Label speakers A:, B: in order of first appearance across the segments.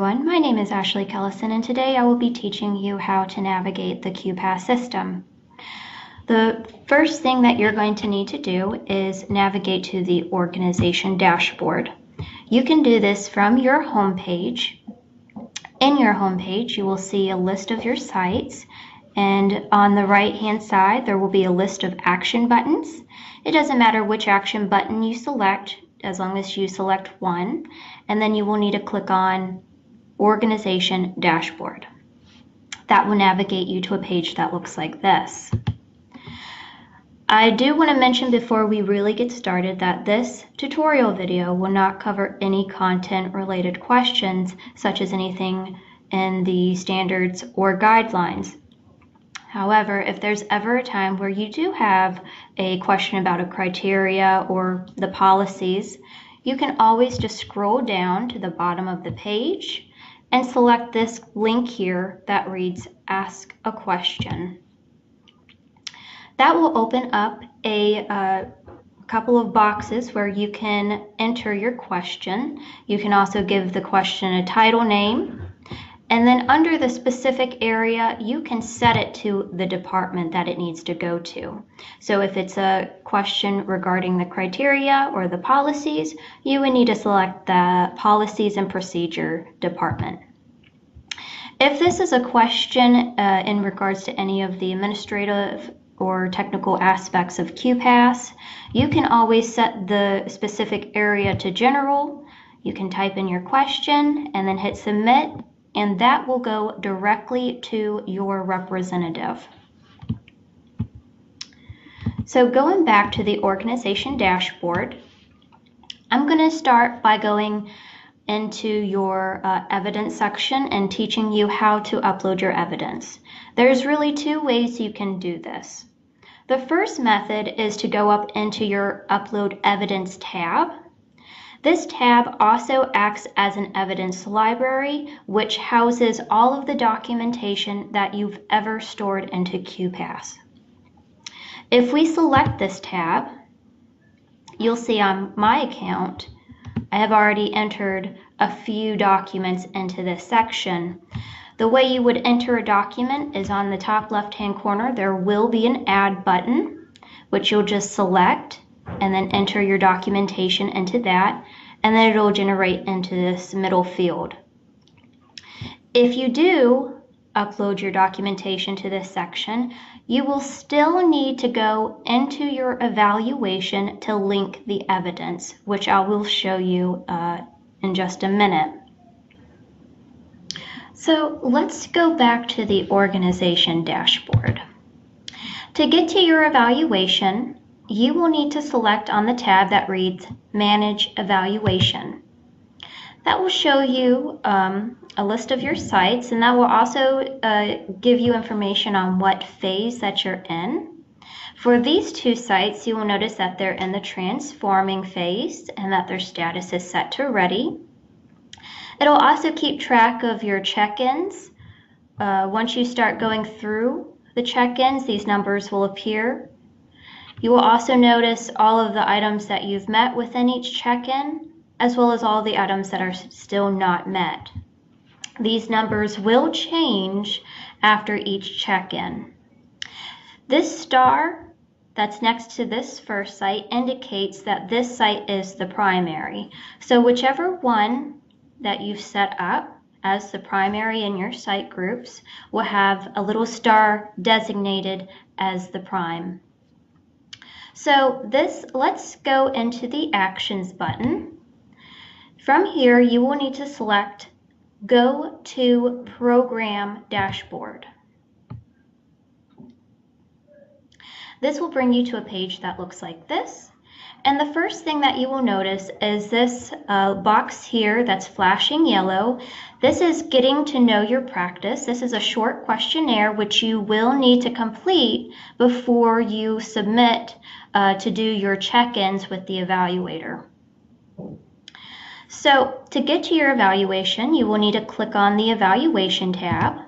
A: everyone, my name is Ashley Kellison and today I will be teaching you how to navigate the QPAS system. The first thing that you're going to need to do is navigate to the organization dashboard. You can do this from your home page. In your home page, you will see a list of your sites, and on the right hand side there will be a list of action buttons. It doesn't matter which action button you select, as long as you select one, and then you will need to click on Organization Dashboard. That will navigate you to a page that looks like this. I do want to mention before we really get started that this tutorial video will not cover any content related questions such as anything in the standards or guidelines. However, if there's ever a time where you do have a question about a criteria or the policies, you can always just scroll down to the bottom of the page and select this link here that reads Ask a Question. That will open up a couple of boxes where you can enter your question. You can also give the question a title name. And then under the specific area, you can set it to the department that it needs to go to. So if it's a question regarding the criteria or the policies, you would need to select the Policies and Procedure department. If this is a question in regards to any of the administrative or technical aspects of QPAS, you can always set the specific area to General. You can type in your question and then hit Submit, and that will go directly to your representative. So going back to the organization dashboard, I'm going to start by going into your evidence section and teaching you how to upload your evidence. There's really two ways you can do this. The first method is to go up into your Upload Evidence tab. This tab also acts as an evidence library, which houses all of the documentation that you've ever stored into QPAS. If we select this tab, you'll see on my account, I have already entered a few documents into this section. The way you would enter a document is on the top left-hand corner, there will be an Add button, which you'll just select and then enter your documentation into that, and then it'll generate into this middle field. If you do upload your documentation to this section, you will still need to go into your evaluation to link the evidence, which I will show you in just a minute. So let's go back to the organization dashboard. To get to your evaluation, you will need to select on the tab that reads Manage Evaluation. That will show you a list of your sites, and that will also give you information on what phase that you're in. For these two sites, you will notice that they're in the transforming phase and that their status is set to ready. It'll also keep track of your check-ins. Once you start going through the check-ins, these numbers will appear. You will also notice all of the items that you've met within each check-in, as well as all the items that are still not met. These numbers will change after each check-in. This star that's next to this first site indicates that this site is the primary. So whichever one that you've set up as the primary in your site groups will have a little star designated as the prime. So let's go into the Actions button. From here, you will need to select Go to Program Dashboard. This will bring you to a page that looks like this. And the first thing that you will notice is this box here that's flashing yellow. This is getting to know your practice. This is a short questionnaire which you will need to complete before you submit to do your check-ins with the evaluator. So to get to your evaluation, you will need to click on the Evaluation tab.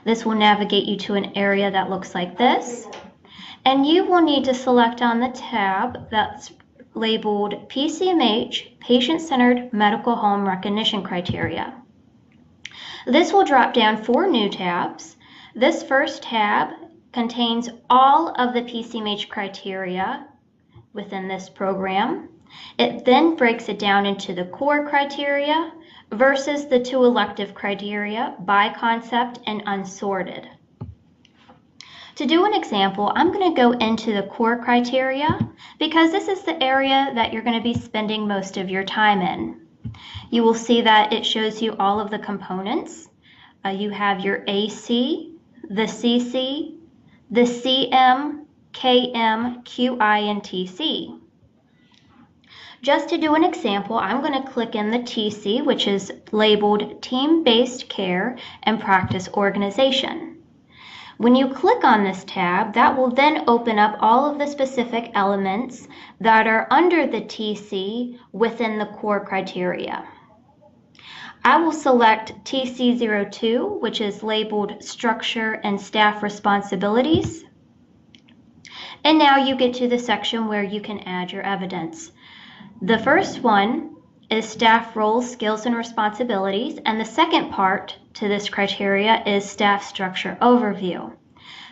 A: This will navigate you to an area that looks like this. And you will need to select on the tab that's labeled PCMH, Patient-Centered Medical Home Recognition Criteria. This will drop down 4 new tabs. This first tab contains all of the PCMH criteria within this program. It then breaks it down into the core criteria versus the 2 elective criteria, by concept and unsorted. To do an example, I'm going to go into the core criteria because this is the area that you're going to be spending most of your time in. You will see that it shows you all of the components. You have your AC, the CC, the CM, KM, QI, and TC. Just to do an example, I'm going to click in the TC, which is labeled Team-Based Care and Practice Organization. When you click on this tab, that will then open up all of the specific elements that are under the TC within the core criteria. I will select TC02, which is labeled Structure and Staff Responsibilities. And now you get to the section where you can add your evidence. The first one is Staff Roles, Skills, and Responsibilities, and the second part to this criteria is Staff Structure Overview.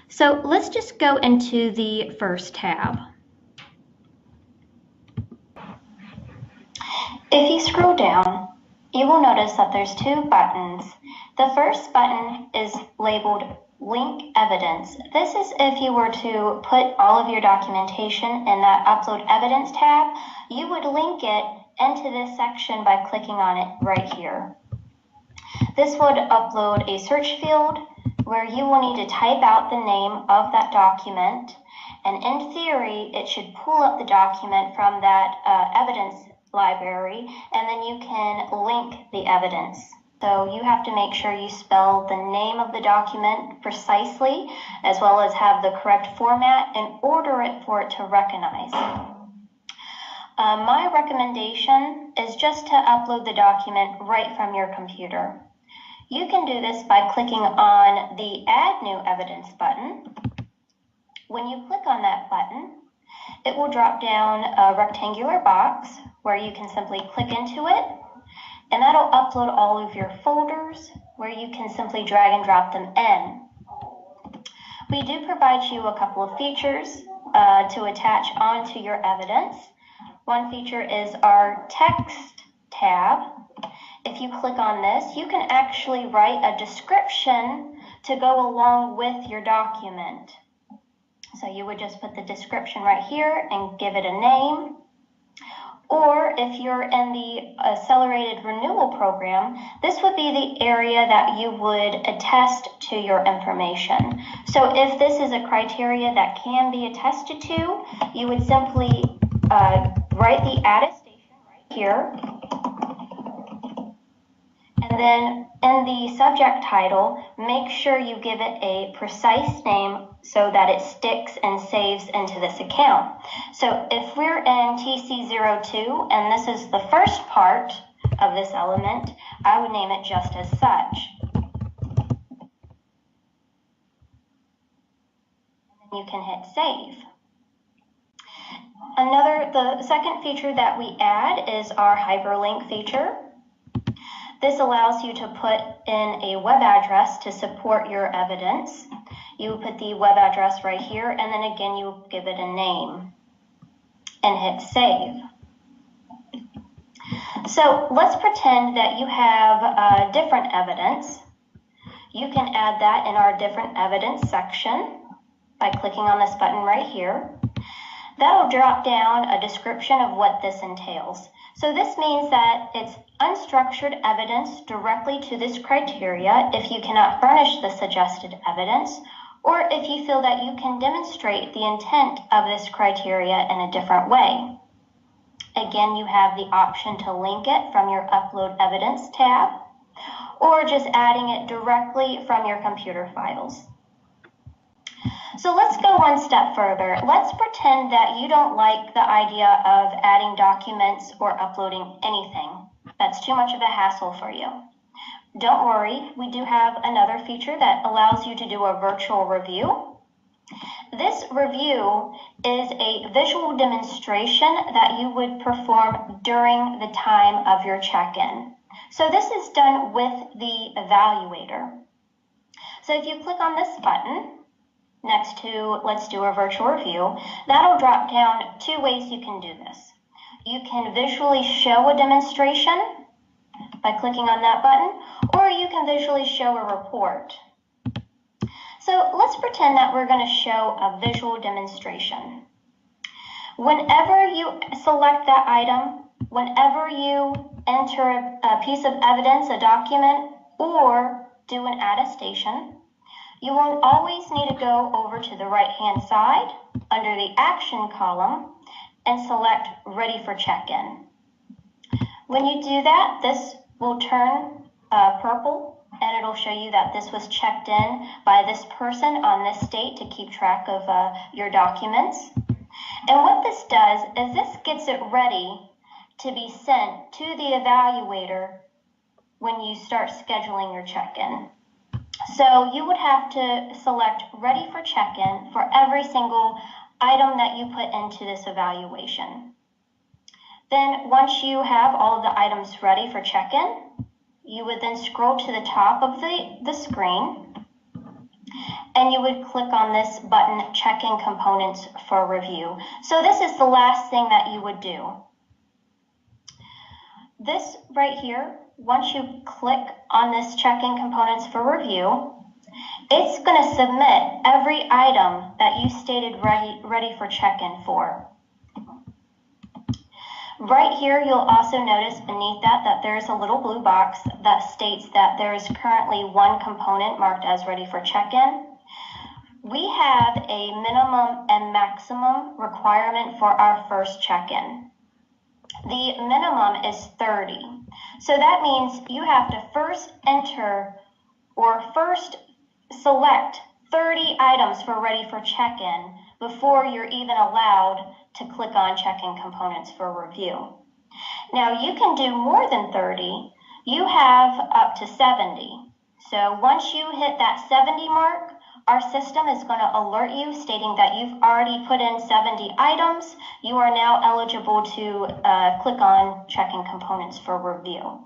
A: So let's just go into the first tab. If you scroll down, you will notice that there's 2 buttons. The first button is labeled Link Evidence. This is if you were to put all of your documentation in that Upload Evidence tab, you would link it into this section by clicking on it right here. This would upload a search field where you will need to type out the name of that document, and in theory it should pull up the document from that evidence library, and then you can link the evidence. So you have to make sure you spell the name of the document precisely, as well as have the correct format and order it for it to recognize. My recommendation is just to upload the document right from your computer. You can do this by clicking on the Add New Evidence button. When you click on that button, it will drop down a rectangular box where you can simply click into it, and that'll upload all of your folders where you can simply drag and drop them in. We do provide you a couple of features to attach onto your evidence. One feature is our Text tab. If you click on this, you can actually write a description to go along with your document. So you would just put the description right here and give it a name. Or if you're in the accelerated renewal program, this would be the area that you would attest to your information. So if this is a criteria that can be attested to, you would simply write the attestation right here. And then in the subject title, make sure you give it a precise name so that it sticks and saves into this account. So if we're in TC02 and this is the first part of this element, I would name it just as such. And then you can hit save. The second feature that we add is our hyperlink feature. This allows you to put in a web address to support your evidence. You put the web address right here, and then again you give it a name and hit save. So let's pretend that you have different evidence. You can add that in our different evidence section by clicking on this button right here. That'll drop down a description of what this entails. So this means that it's unstructured evidence directly to this criteria if you cannot furnish the suggested evidence, or if you feel that you can demonstrate the intent of this criteria in a different way. Again, you have the option to link it from your Upload Evidence tab, or just adding it directly from your computer files. So let's go one step further. Let's pretend that you don't like the idea of adding documents or uploading anything. That's too much of a hassle for you. Don't worry, we do have another feature that allows you to do a virtual review. This review is a visual demonstration that you would perform during the time of your check-in. So this is done with the evaluator. So if you click on this button next to Let's Do a Virtual Review, that'll drop down two ways you can do this. You can visually show a demonstration by clicking on that button, or you can visually show a report. So let's pretend that we're going to show a visual demonstration. Whenever you select that item, whenever you enter a piece of evidence, a document, or do an attestation, you will always need to go over to the right-hand side under the Action column and select Ready for Check-in. When you do that, this will turn purple, and it'll show you that this was checked in by this person on this date to keep track of your documents. And what this does is this gets it ready to be sent to the evaluator when you start scheduling your check-in. So you would have to select Ready for Check-in for every single item that you put into this evaluation. Then once you have all of the items ready for check-in, you would then scroll to the top of the screen, and you would click on this button, Check-in Components for Review. So this is the last thing that you would do. This right here, once you click on this Check-in Components for Review, it's going to submit every item that you stated ready for check-in for. Right here, you'll also notice beneath that there's a little blue box that states that there is currently one component marked as ready for check-in. We have a minimum and maximum requirement for our first check-in. The minimum is 30. So that means you have to first enter or first select 30 items for ready for check-in before you're even allowed to click on Check-in Components for Review. Now you can do more than 30. You have up to 70. So once you hit that 70 mark, our system is going to alert you stating that you've already put in 70 items. You are now eligible to click on Check-in Components for Review.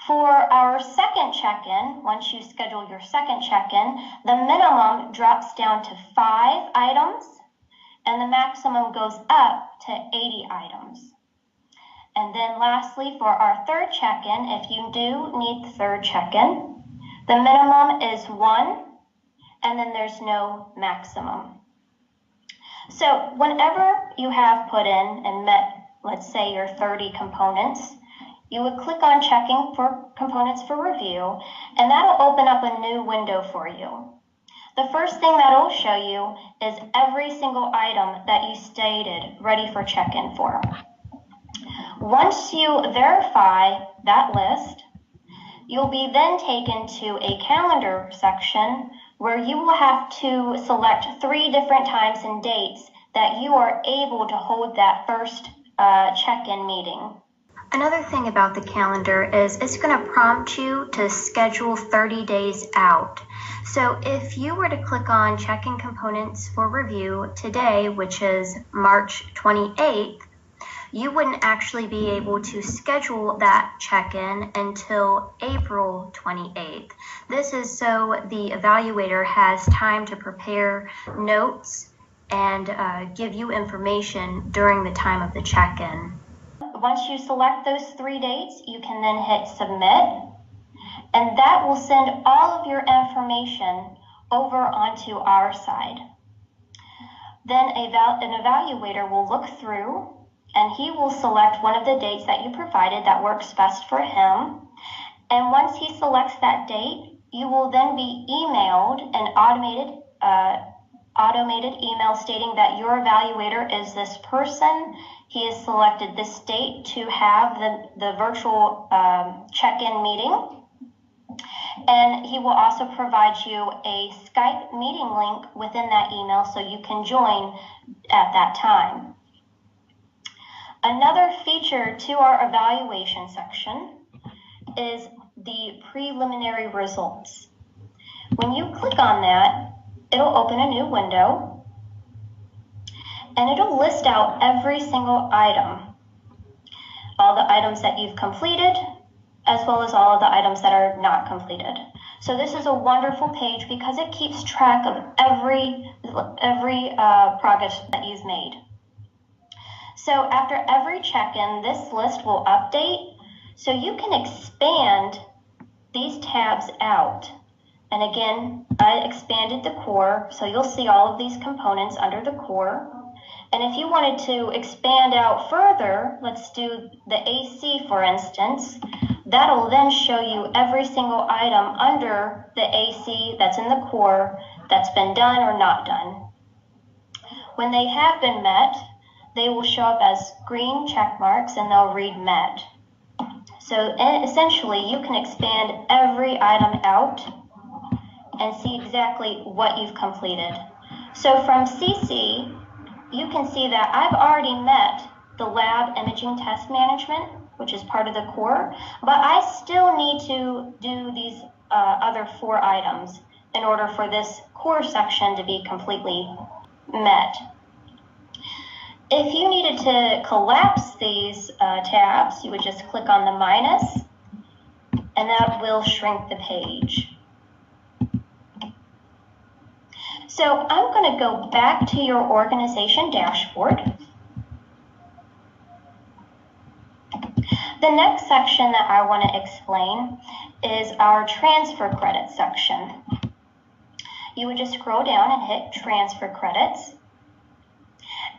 A: For our second check-in, once you schedule your second check-in, the minimum drops down to 5 items, and the maximum goes up to 80 items. And then lastly, for our third check-in, if you do need the third check-in, the minimum is 1, and then there's no maximum. So whenever you have put in and met, let's say, your 30 components, you would click on Checking for Components for Review, and that'll open up a new window for you. The first thing that'll show you is every single item that you stated ready for check-in for. Once you verify that list, you'll be then taken to a calendar section where you will have to select 3 different times and dates that you are able to hold that first check-in meeting. Another thing about the calendar is it's going to prompt you to schedule 30 days out. So if you were to click on Check-in Components for Review today, which is March 28th, you wouldn't actually be able to schedule that check-in until April 28th. This is so the evaluator has time to prepare notes and give you information during the time of the check-in. Once you select those 3 dates, you can then hit Submit, and that will send all of your information over onto our side. Then an evaluator will look through, and he will select one of the dates that you provided that works best for him. And once he selects that date, you will then be emailed an automated email stating that your evaluator is this person. He has selected this date to have the virtual check-in meeting. And he will also provide you a Skype meeting link within that email so you can join at that time. Another feature to our evaluation section is the preliminary results. When you click on that, it'll open a new window, and it'll list out every single item, all the items that you've completed, as well as all of the items that are not completed. So this is a wonderful page because it keeps track of every progress that you've made. So after every check-in, this list will update, so you can expand these tabs out. And again, I expanded the core, so you'll see all of these components under the core. And if you wanted to expand out further, let's do the AC, for instance, that'll then show you every single item under the AC that's in the core that's been done or not done. When they have been met, they will show up as green check marks and they'll read met. So essentially, you can expand every item out and see exactly what you've completed. So from CC, you can see that I've already met the lab imaging test management, which is part of the core, but I still need to do these other 4 items in order for this core section to be completely met. If you needed to collapse these tabs, you would just click on the minus, and that will shrink the page. So I'm going to go back to your organization dashboard. The next section that I want to explain is our transfer credit section. You would just scroll down and hit transfer credits.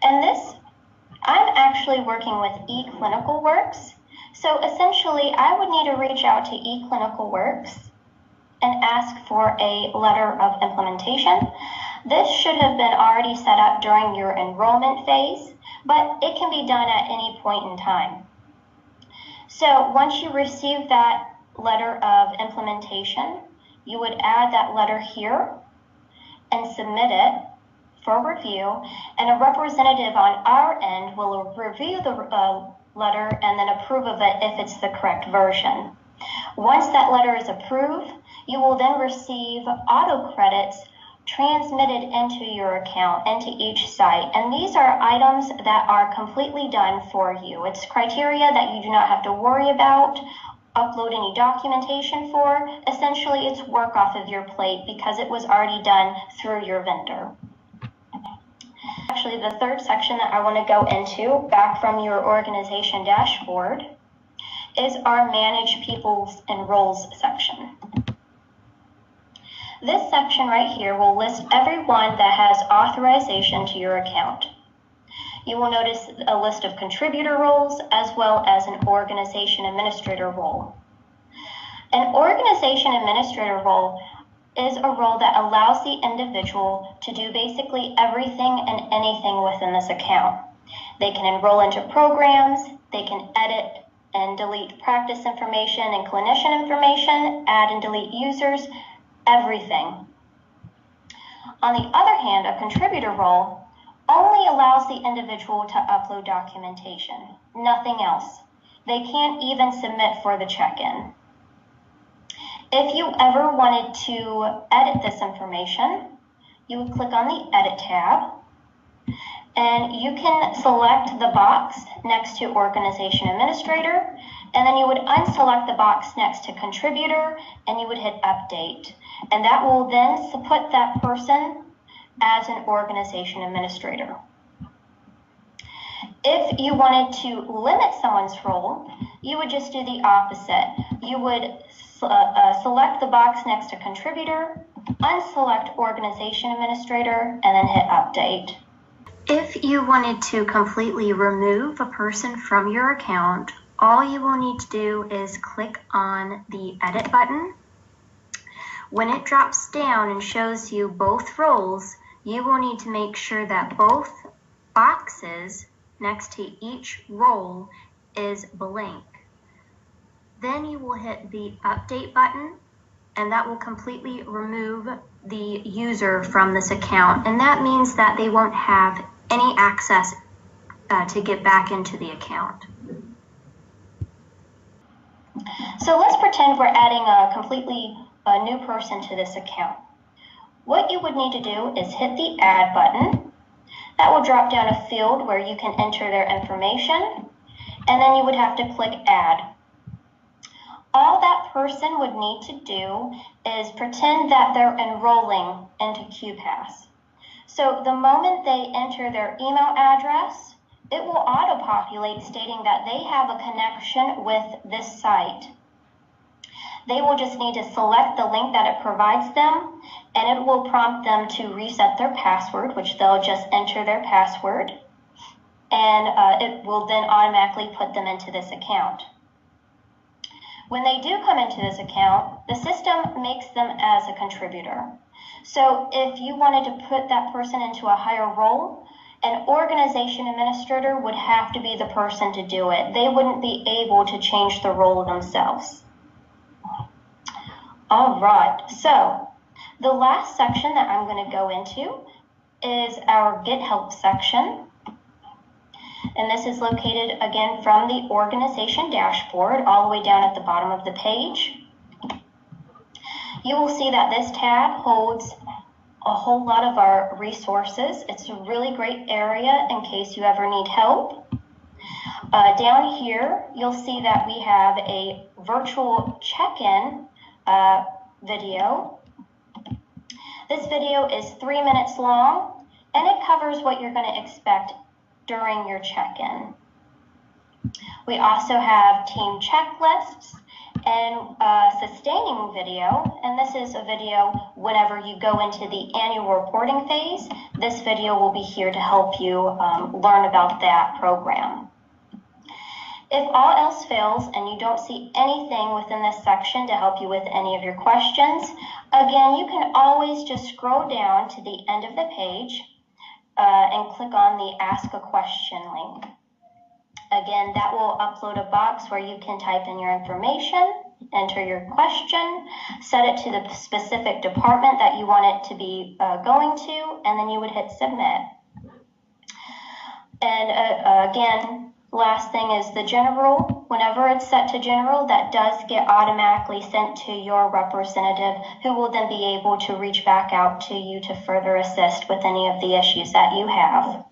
A: And this, I'm actually working with eClinicalWorks. So essentially, I would need to reach out to eClinicalWorks and ask for a letter of implementation. This should have been already set up during your enrollment phase, but it can be done at any point in time. So once you receive that letter of implementation, you would add that letter here and submit it for review, and a representative on our end will review the letter and then approve of it if it's the correct version. Once that letter is approved, you will then receive auto credits transmitted into your account, into each site. And these are items that are completely done for you. It's criteria that you do not have to worry about, upload any documentation for. Essentially, it's work off of your plate because it was already done through your vendor. Actually, the third section that I want to go into, back from your organization dashboard, is our Manage People's and Roles section. This section right here will list everyone that has authorization to your account. You will notice a list of contributor roles as well as an organization administrator role. An organization administrator role is a role that allows the individual to do basically everything and anything within this account. They can enroll into programs, they can edit and delete practice information and clinician information, add and delete users, everything. On the other hand, a contributor role only allows the individual to upload documentation, nothing else. They can't even submit for the check-in. If you ever wanted to edit this information, you would click on the Edit tab, and you can select the box next to Organization Administrator, and then you would unselect the box next to Contributor, and you would hit Update. And that will then put that person as an Organization Administrator. If you wanted to limit someone's role, you would just do the opposite. You would select the box next to Contributor, unselect Organization Administrator, and then hit Update. If you wanted to completely remove a person from your account, all you will need to do is click on the Edit button. When it drops down and shows you both roles, you will need to make sure that both boxes next to each role is blank. Then you will hit the Update button, and that will completely remove the user from this account. And that means that they won't have any access to get back into the account. So let's pretend we're adding a completely new person to this account. what you would need to do is hit the Add button. That will drop down a field where you can enter their information, and then you would have to click Add. All that person would need to do is pretend that they're enrolling into QPass. So the moment they enter their email address, it will auto-populate stating that they have a connection with this site. They will just need to select the link that it provides them, and it will prompt them to reset their password, which they'll just enter their password, and it will then automatically put them into this account. When they do come into this account, the system makes them as a contributor. So if you wanted to put that person into a higher role, an organization administrator would have to be the person to do it. They wouldn't be able to change the role themselves. All right, so the last section that I'm going to go into is our Get Help section. And this is located again from the organization dashboard all the way down at the bottom of the page. You will see that this tab holds a whole lot of our resources. It's a really great area in case you ever need help. Down here, you'll see that we have a virtual check-in video. This video is 3 minutes long, and it covers what you're going to expect during your check-in. We also have team checklists and sustaining video, and this is a video whenever you go into the annual reporting phase. This video will be here to help you learn about that program. If all else fails and you don't see anything within this section to help you with any of your questions, again, you can always just scroll down to the end of the page and click on the Ask a Question link. Again, that will upload a box where you can type in your information, enter your question, set it to the specific department that you want it to be going to, and then you would hit Submit. And again, last thing is the general. Whenever it's set to general, that does get automatically sent to your representative, who will then be able to reach back out to you to further assist with any of the issues that you have.